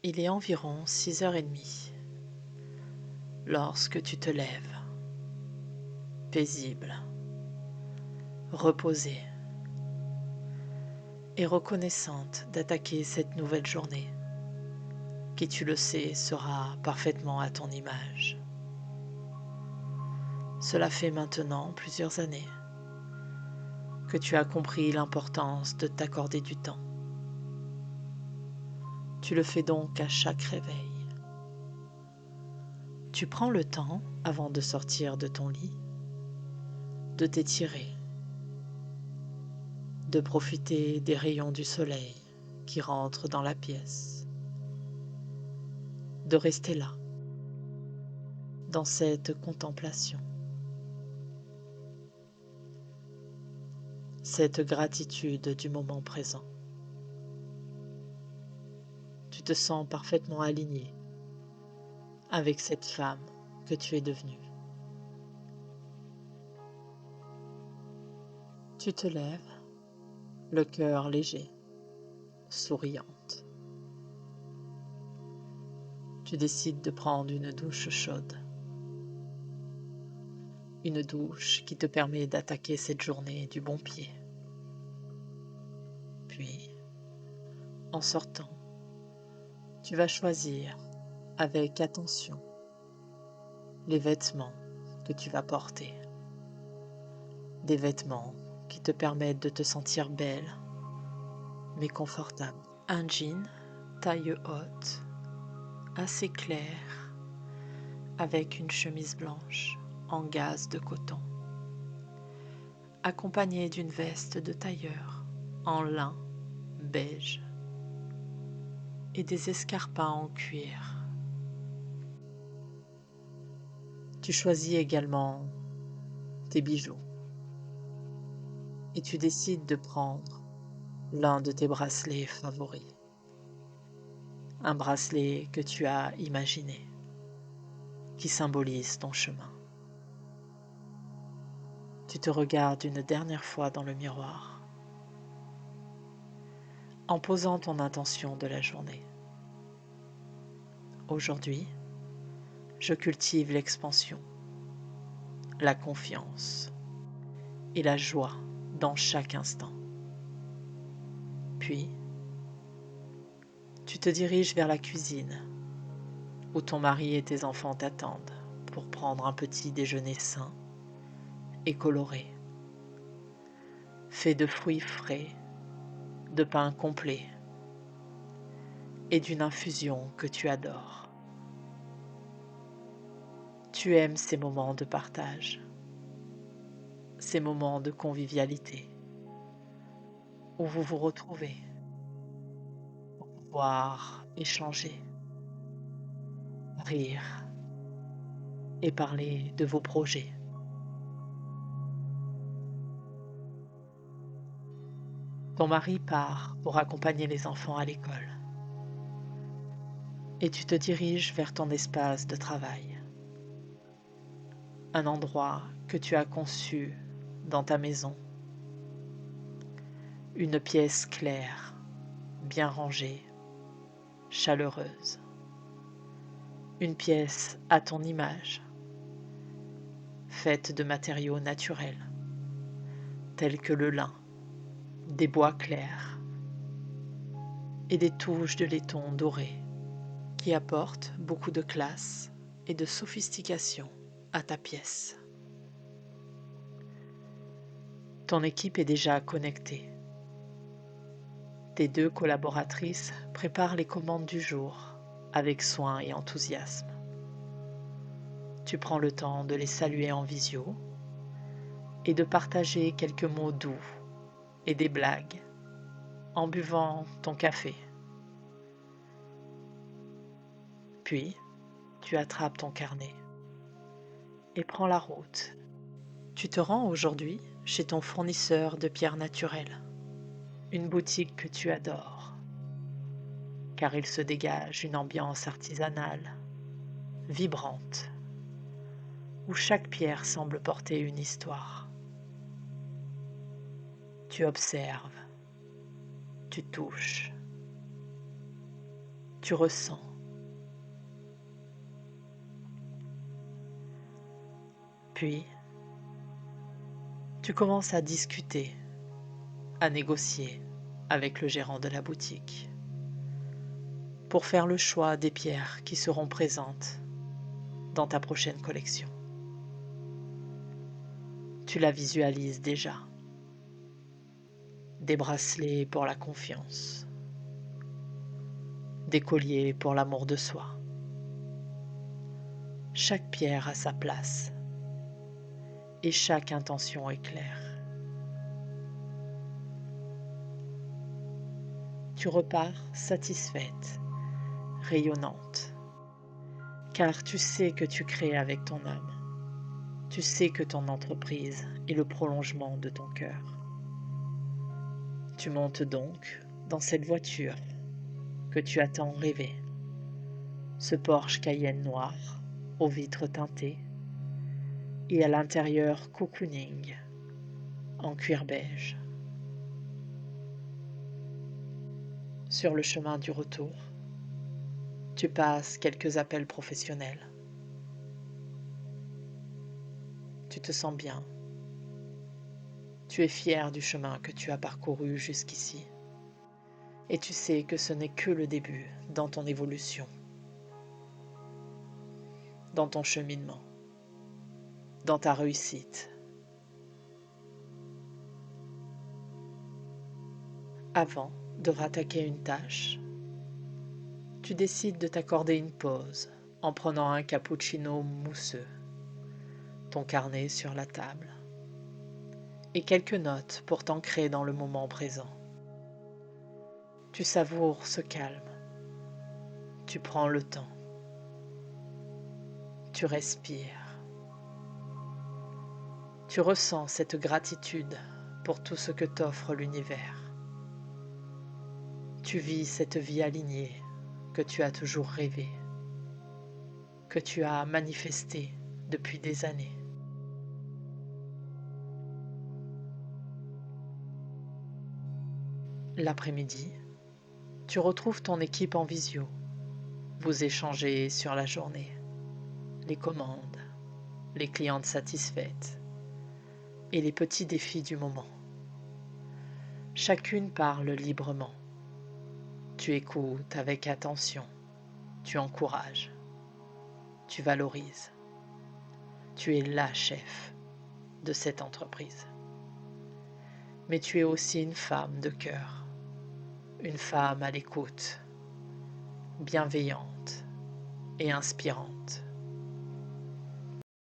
Il est environ 6h30 lorsque tu te lèves, paisible, reposée et reconnaissante d'attaquer cette nouvelle journée qui, tu le sais, sera parfaitement à ton image. Cela fait maintenant plusieurs années que tu as compris l'importance de t'accorder du temps. Tu le fais donc à chaque réveil. Tu prends le temps, avant de sortir de ton lit, de t'étirer, de profiter des rayons du soleil qui rentrent dans la pièce, de rester là, dans cette contemplation, cette gratitude du moment présent. Tu te sens parfaitement aligné avec cette femme que tu es devenue. Tu te lèves, le cœur léger, souriante. Tu décides de prendre une douche chaude. Une douche qui te permet d'attaquer cette journée du bon pied. Puis, en sortant, tu vas choisir avec attention les vêtements que tu vas porter. Des vêtements qui te permettent de te sentir belle, mais confortable. Un jean taille haute, assez clair, avec une chemise blanche en gaze de coton, accompagné d'une veste de tailleur en lin beige et des escarpins en cuir. Tu choisis également tes bijoux et tu décides de prendre l'un de tes bracelets favoris, un bracelet que tu as imaginé, qui symbolise ton chemin. Tu te regardes une dernière fois dans le miroir en posant ton intention de la journée. Aujourd'hui, je cultive l'expansion, la confiance et la joie dans chaque instant. Puis, tu te diriges vers la cuisine où ton mari et tes enfants t'attendent pour prendre un petit déjeuner sain et coloré, fait de fruits frais, de pain complet et d'une infusion que tu adores. Tu aimes ces moments de partage, ces moments de convivialité où vous vous retrouvez pour pouvoir échanger, rire et parler de vos projets. Ton mari part pour accompagner les enfants à l'école et tu te diriges vers ton espace de travail, un endroit que tu as conçu dans ta maison, une pièce claire, bien rangée, chaleureuse, une pièce à ton image, faite de matériaux naturels tels que le lin, des bois clairs et des touches de laiton doré qui apportent beaucoup de classe et de sophistication à ta pièce. Ton équipe est déjà connectée. Tes deux collaboratrices préparent les commandes du jour avec soin et enthousiasme. Tu prends le temps de les saluer en visio et de partager quelques mots doux et des blagues en buvant ton café. Puis, tu attrapes ton carnet et prends la route. Tu te rends aujourd'hui chez ton fournisseur de pierres naturelles, une boutique que tu adores, car il se dégage une ambiance artisanale, vibrante, où chaque pierre semble porter une histoire. Tu observes, tu touches, tu ressens. Puis, tu commences à discuter, à négocier avec le gérant de la boutique pour faire le choix des pierres qui seront présentes dans ta prochaine collection. Tu la visualises déjà. Des bracelets pour la confiance, des colliers pour l'amour de soi. Chaque pierre a sa place et chaque intention est claire. Tu repars satisfaite, rayonnante, car tu sais que tu crées avec ton âme. Tu sais que ton entreprise est le prolongement de ton cœur. Tu montes donc dans cette voiture que tu as tant rêvé, ce Porsche Cayenne noir aux vitres teintées et à l'intérieur cocooning en cuir beige. Sur le chemin du retour, tu passes quelques appels professionnels. Tu te sens bien. Tu es fier du chemin que tu as parcouru jusqu'ici. Et tu sais que ce n'est que le début dans ton évolution, dans ton cheminement, dans ta réussite. Avant de rattaquer une tâche, tu décides de t'accorder une pause en prenant un cappuccino mousseux, ton carnet sur la table et quelques notes pour t'ancrer dans le moment présent. Tu savoures ce calme, tu prends le temps, tu respires, tu ressens cette gratitude pour tout ce que t'offre l'univers. Tu vis cette vie alignée que tu as toujours rêvé, que tu as manifesté depuis des années. L'après-midi, tu retrouves ton équipe en visio. Vous échangez sur la journée, les commandes, les clientes satisfaites et les petits défis du moment. Chacune parle librement. Tu écoutes avec attention, tu encourages, tu valorises. Tu es la chef de cette entreprise. Mais tu es aussi une femme de cœur, une femme à l'écoute, bienveillante et inspirante.